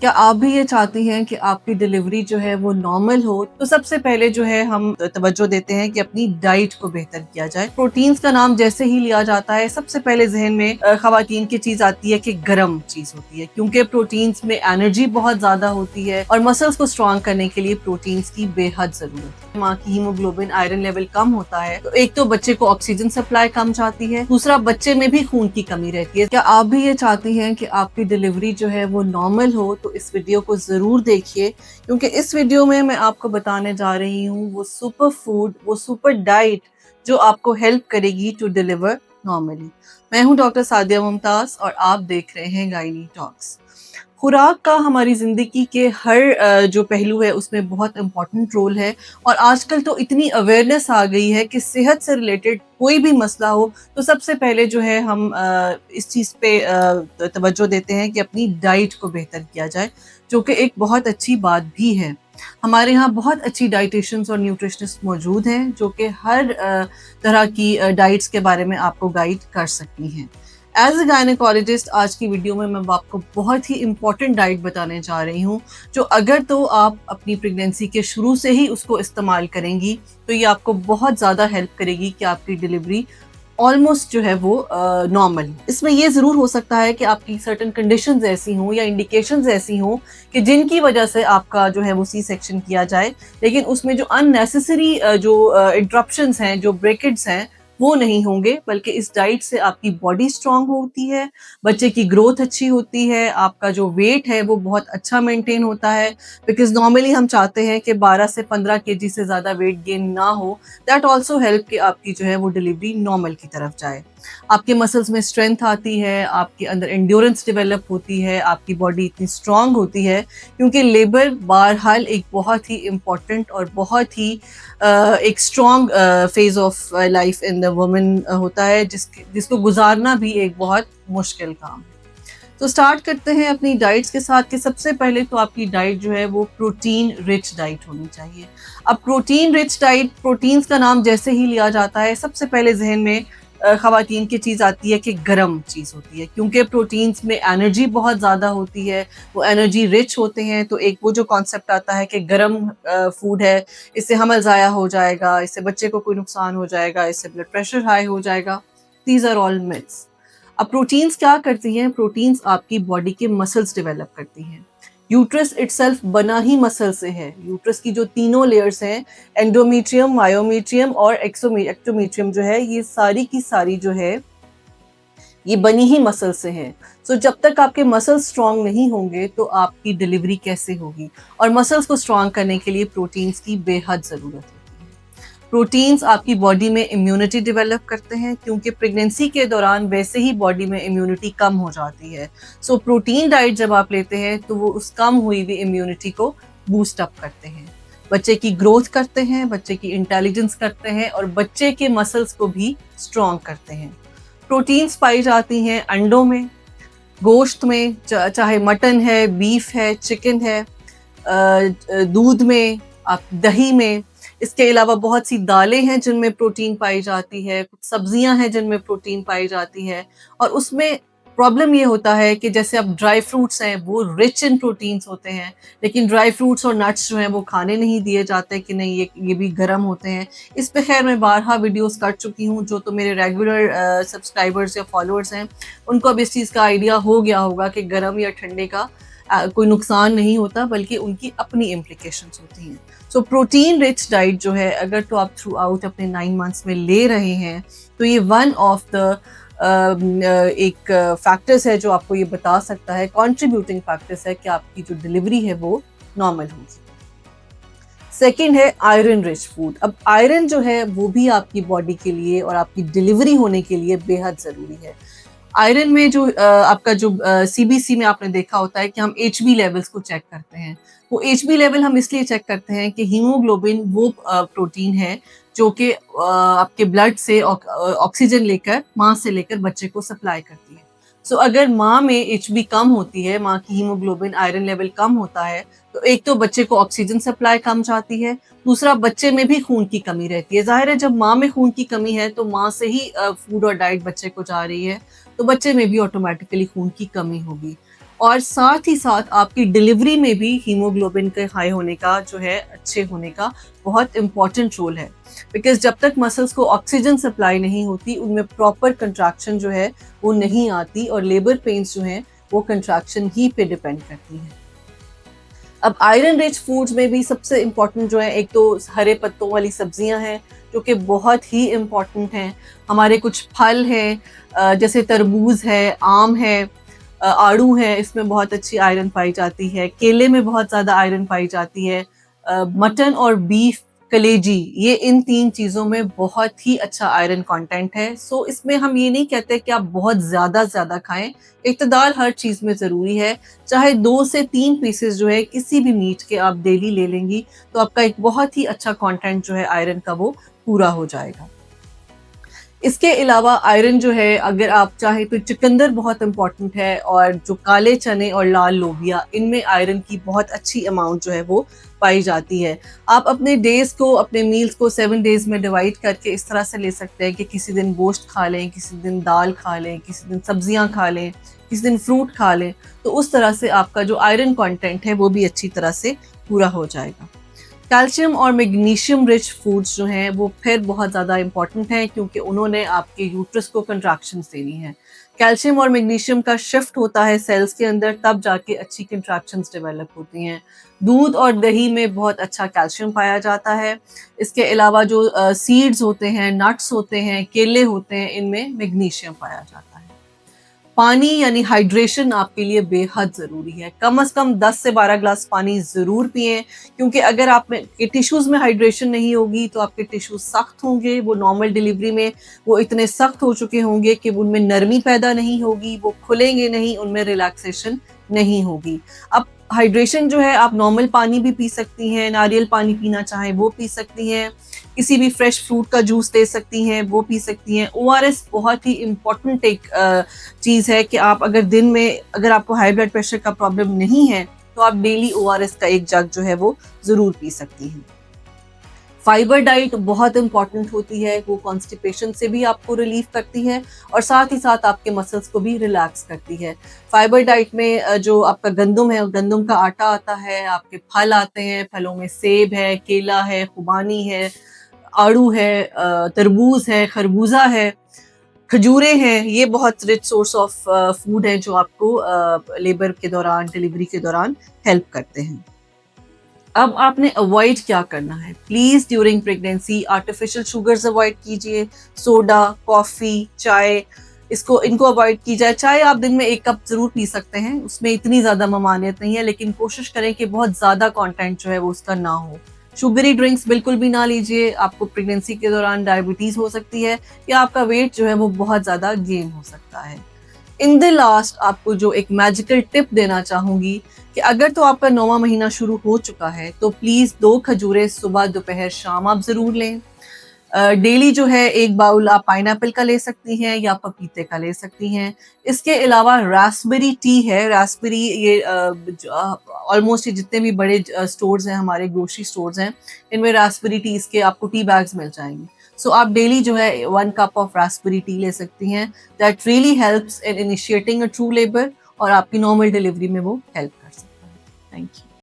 क्या आप भी ये चाहती हैं कि आपकी डिलीवरी जो है वो नॉर्मल हो? तो सबसे पहले जो है हम तवज्जो देते हैं कि अपनी डाइट को बेहतर किया जाए। प्रोटीन्स का नाम जैसे ही लिया जाता है, सबसे पहले ज़हन में ख़वातीन की चीज़ आती है कि गरम चीज़ होती है, क्योंकि प्रोटीन्स में एनर्जी बहुत ज़्यादा होती है और मसल्स को स्ट्रॉन्ग करने के लिए प्रोटीन्स की बेहद ज़रूरत है। माँ की हीमोग्लोबिन आयरन लेवल कम होता है, तो एक तो बच्चे को ऑक्सीजन सप्लाई कम जाती है, दूसरा बच्चे में भी खून की कमी रहती है। क्या आप भी ये चाहती हैं कि आपकी डिलीवरी जो है वो नॉर्मल हो? तो इस वीडियो को ज़रूर देखिए, क्योंकि इस वीडियो में मैं आपको बताने जा रही हूँ वो सुपर फूड, वो सुपर डाइट जो आपको हेल्प करेगी टू डिलीवर नॉर्मली। मैं हूँ डॉक्टर सादिया मुमताज़ और आप देख रहे हैं गायनी टॉक्स। खुराक का हमारी ज़िंदगी के हर जो पहलू है उसमें बहुत इम्पोर्टेंट रोल है और आजकल तो इतनी अवेयरनेस आ गई है कि सेहत से रिलेटेड कोई भी मसला हो तो सबसे पहले जो है हम इस चीज़ पे तवज्जो देते हैं कि अपनी डाइट को बेहतर किया जाए, जो कि एक बहुत अच्छी बात भी है। हमारे यहाँ बहुत अच्छी डाइटिशियंस और न्यूट्रिशनिस्ट मौजूद हैं जो कि हर तरह की डाइट्स के बारे में आपको गाइड कर सकती हैं। एज अ गायनेकोलॉजिस्ट आज की वीडियो में मैं आपको बहुत ही इंपॉर्टेंट डाइट बताने जा रही हूँ, जो अगर तो आप अपनी प्रेगनेंसी के शुरू से ही उसको इस्तेमाल करेंगी तो ये आपको बहुत ज़्यादा हेल्प करेगी कि आपकी डिलीवरी ऑलमोस्ट जो है वो नॉर्मल। इसमें ये ज़रूर हो सकता है कि आपकी सर्टन कंडीशंस ऐसी हों या इंडिकेशंस ऐसी हों कि जिनकी वजह से आपका जो है वो सी सेक्शन किया जाए, लेकिन उसमें जो अननेसेसरी जो इंटरप्शंस हैं, जो ब्रेकेट्स हैं, वो नहीं होंगे, बल्कि इस डाइट से आपकी बॉडी स्ट्रांग होती है, बच्चे की ग्रोथ अच्छी होती है, आपका जो वेट है वो बहुत अच्छा मेंटेन होता है। बिकॉज़ नॉर्मली हम चाहते हैं कि 12 से 15 केजी से ज़्यादा वेट गेन ना हो। दैट ऑल्सो हेल्प कि आपकी जो है वो डिलीवरी नॉर्मल की तरफ जाए। आपके मसल्स में स्ट्रेंथ आती है, आपके अंदर एंड्योरेंस डेवलप होती है, आपकी बॉडी इतनी स्ट्रांग होती है, क्योंकि लेबर बहरहाल एक बहुत ही इम्पोर्टेंट और बहुत ही एक strong phase of life in the woman होता है, जिसको गुजारना भी एक बहुत मुश्किल काम है। तो स्टार्ट करते हैं अपनी डाइट्स के साथ कि सबसे पहले तो आपकी डाइट जो है वो प्रोटीन रिच डाइट होनी चाहिए। अब प्रोटीन रिच डाइट, प्रोटीन्स का नाम जैसे ही लिया जाता है सबसे पहले जहन में ख़वातीन की चीज़ आती है कि गरम चीज़ होती है, क्योंकि प्रोटीन्स में एनर्जी बहुत ज़्यादा होती है, वो एनर्जी रिच होते हैं। तो एक वो जो कॉन्सेप्ट आता है कि गरम फूड है, इससे हमल ज़ाया हो जाएगा, इससे बच्चे को कोई नुकसान हो जाएगा, इससे ब्लड प्रेशर हाई हो जाएगा। These are all myths. अब प्रोटीन्स क्या करती हैं? प्रोटीन्स आपकी बॉडी के मसल्स डेवलप करती हैं। यूट्रस इटसेल्फ बना ही मसल से है। यूट्रस की जो तीनों लेयर्स हैं, एंडोमेट्रियम, मायोमेट्रियम और एक्टोमेट्रियम जो है, ये सारी की सारी जो है ये बनी ही मसल से हैं। सो जब तक आपके मसल्स स्ट्रांग नहीं होंगे तो आपकी डिलीवरी कैसे होगी? और मसल्स को स्ट्रांग करने के लिए प्रोटीन्स की बेहद ज़रूरत होती है। प्रोटीन्स आपकी बॉडी में इम्यूनिटी डेवलप करते हैं, क्योंकि प्रेगनेंसी के दौरान वैसे ही बॉडी में इम्यूनिटी कम हो जाती है। सो प्रोटीन डाइट जब आप लेते हैं तो वो उस कम हुई हुई इम्यूनिटी को बूस्ट अप करते हैं, बच्चे की ग्रोथ करते हैं, बच्चे की इंटेलिजेंस करते हैं और बच्चे के मसल्स को भी स्ट्रॉन्ग करते हैं। प्रोटीन्स पाई जाती हैं अंडों में, गोश्त में, चाहे मटन है, बीफ है, चिकन है, दूध में, आप दही में। इसके अलावा बहुत सी दालें हैं जिनमें प्रोटीन पाई जाती है, कुछ सब्जियां हैं जिनमें प्रोटीन पाई जाती है। और उसमें प्रॉब्लम ये होता है कि जैसे अब ड्राई फ्रूट्स हैं वो रिच इन प्रोटीन्स होते हैं, लेकिन ड्राई फ्रूट्स और नट्स जो हैं वो खाने नहीं दिए जाते कि नहीं ये भी गर्म होते हैं। इस पे खैर मैं बारहा वीडियोस कर चुकी हूँ, जो तो मेरे रेगुलर सब्सक्राइबर्स या फॉलोअर्स हैं उनको अब इस चीज़ का आइडिया हो गया होगा कि गर्म या ठंडे का कोई नुकसान नहीं होता, बल्कि उनकी अपनी इम्प्लीकेशंस होती हैं। सो प्रोटीन रिच डाइट जो है, अगर तो आप थ्रू आउट अपने 9 मंथ्स में ले रहे हैं तो ये वन ऑफ द एक फैक्टर्स है जो आपको ये बता सकता है, कंट्रीब्यूटिंग फैक्टर्स है कि आपकी जो डिलीवरी है वो नॉर्मल होगी। सेकंड है आयरन रिच फूड। अब आयरन जो है वो भी आपकी बॉडी के लिए और आपकी डिलीवरी होने के लिए बेहद ज़रूरी है। आयरन में जो आपका जो सीबीसी में आपने देखा होता है कि हम एचबी लेवल्स को चेक करते हैं। वो एचबी लेवल हम इसलिए चेक करते हैं कि हीमोग्लोबिन वो प्रोटीन है जो कि आपके ब्लड से ऑक्सीजन लेकर, माँ से लेकर बच्चे को सप्लाई करती है। सो अगर माँ में एचबी कम होती है, माँ की हीमोग्लोबिन आयरन लेवल कम होता है, तो एक तो बच्चे को ऑक्सीजन सप्लाई कम जाती है, दूसरा बच्चे में भी खून की कमी रहती है। ज़ाहिर है जब माँ में खून की कमी है तो माँ से ही फूड और डाइट बच्चे को जा रही है, तो बच्चे में भी ऑटोमेटिकली खून की कमी होगी। और साथ ही साथ आपकी डिलीवरी में भी हीमोग्लोबिन के हाई होने का जो है, अच्छे होने का बहुत इंपॉर्टेंट रोल है। बिकॉज जब तक मसल्स को ऑक्सीजन सप्लाई नहीं होती, उनमें प्रॉपर कंट्रैक्शन जो है वो नहीं आती, और लेबर पेन्स जो हैं वो कंट्रैक्शन ही पे डिपेंड करती हैं। अब आयरन रिच फूड्स में भी सबसे इम्पॉर्टेंट जो है, एक तो हरे पत्तों वाली सब्जियां हैं जो कि बहुत ही इम्पॉर्टेंट हैं। हमारे कुछ फल हैं, जैसे तरबूज है, आम है, आड़ू है, इसमें बहुत अच्छी आयरन पाई जाती है। केले में बहुत ज़्यादा आयरन पाई जाती है। मटन और बीफ, कलेजी, ये इन 3 चीज़ों में बहुत ही अच्छा आयरन कंटेंट है। सो इसमें हम ये नहीं कहते कि आप बहुत ज़्यादा खाएं, इक़्तिदार हर चीज़ में ज़रूरी है। चाहे 2 से 3 पीसेस जो है किसी भी मीट के आप डेली ले लेंगी, तो आपका एक बहुत ही अच्छा कंटेंट जो है आयरन का वो पूरा हो जाएगा। इसके अलावा आयरन जो है, अगर आप चाहें तो चुकंदर बहुत इंपॉर्टेंट है, और जो काले चने और लाल लोबिया, इनमें आयरन की बहुत अच्छी अमाउंट जो है वो पाई जाती है। आप अपने डेज को, अपने मील्स को 7 डेज में डिवाइड करके इस तरह से ले सकते हैं कि किसी दिन गोश्त खा लें, किसी दिन दाल खा लें, किसी दिन सब्जियां खा लें, किसी दिन फ्रूट खा लें। तो उस तरह से आपका जो आयरन कंटेंट है वो भी अच्छी तरह से पूरा हो जाएगा। कैल्शियम और मैग्नीशियम रिच फूड्स जो हैं वो फिर बहुत ज़्यादा इंपॉर्टेंट हैं, क्योंकि उन्होंने आपके यूट्रस को कंट्रैक्शंस देनी है। कैल्शियम और मैग्नीशियम का शिफ्ट होता है सेल्स के अंदर, तब जाके अच्छी कंट्रैक्शंस डेवलप होती हैं। दूध और दही में बहुत अच्छा कैल्शियम पाया जाता है। इसके अलावा जो सीड्स होते हैं, नट्स होते हैं, केले होते हैं, इनमें मैग्नीशियम पाया जाता है। पानी यानी हाइड्रेशन आपके लिए बेहद ज़रूरी है। कम से कम 10 से 12 ग्लास पानी ज़रूर पिएं, क्योंकि अगर आप में के टिश्यूज़ में हाइड्रेशन नहीं होगी तो आपके टिश्यूज़ सख्त होंगे। वो नॉर्मल डिलीवरी में वो इतने सख्त हो चुके होंगे कि उनमें नरमी पैदा नहीं होगी, वो खुलेंगे नहीं, उनमें रिलैक्सेशन नहीं होगी। अब हाइड्रेशन जो है, आप नॉर्मल पानी भी पी सकती हैं, नारियल पानी पीना चाहें वो पी सकती हैं, किसी भी फ्रेश फ्रूट का जूस ले सकती हैं, वो पी सकती हैं। ओआरएस बहुत ही इम्पोर्टेंट एक चीज़ है कि आप अगर दिन में, अगर आपको हाई ब्लड प्रेशर का प्रॉब्लम नहीं है, तो आप डेली ओआरएस का एक जग जो है वो ज़रूर पी सकती हैं। फाइबर डाइट बहुत इंपॉर्टेंट होती है, वो कॉन्स्टिपेशन से भी आपको रिलीफ करती है, और साथ ही साथ आपके मसल्स को भी रिलैक्स करती है। फाइबर डाइट में जो आपका गंदम है, गंदम का आटा आता है, आपके फल आते हैं, फलों में सेब है, केला है, खुबानी है, आड़ू है, तरबूज है, खरबूजा है, खजूरें हैं। ये बहुत रिच सोर्स ऑफ फूड है जो आपको लेबर के दौरान, डिलीवरी के दौरान हेल्प करते हैं। अब आपने अवॉइड क्या करना है? Please during pregnancy artificial sugars avoid कीजिए, सोडा, कॉफी, चाय, इनको अवॉइड की जाए। चाय आप दिन में 1 कप जरूर पी सकते हैं, उसमें इतनी ज्यादा ममानियत नहीं है, लेकिन कोशिश करें कि बहुत ज्यादा कंटेंट जो है वो उसका ना हो। शुगरी ड्रिंक्स बिल्कुल भी ना लीजिए, आपको प्रेगनेंसी के दौरान डायबिटीज हो सकती है, या आपका वेट जो है वो बहुत ज्यादा गेन हो सकता है। इन द लास्ट आपको जो एक मैजिकल टिप देना चाहूंगी कि अगर तो आपका 9वां महीना शुरू हो चुका है, तो प्लीज 2 खजूरें सुबह, दोपहर, शाम आप जरूर लें। डेली जो है 1 बाउल आप पाइनएप्पल का ले सकती हैं या पपीते का ले सकती हैं। इसके अलावा रास्पबेरी टी है, रास्पबेरी ये ऑलमोस्ट जितने भी बड़े स्टोर्स हैं, हमारे ग्रोसरी स्टोर्स हैं, इनमें रास्पबेरी टीज के आपको टी बैग्स मिल जाएंगे। सो आप डेली जो है 1 कप ऑफ रास्पबेरी टी ले सकती हैं। That really helps in initiating a true labour, और आपकी नॉर्मल डिलीवरी में वो हेल्प कर सकता है। Thank you.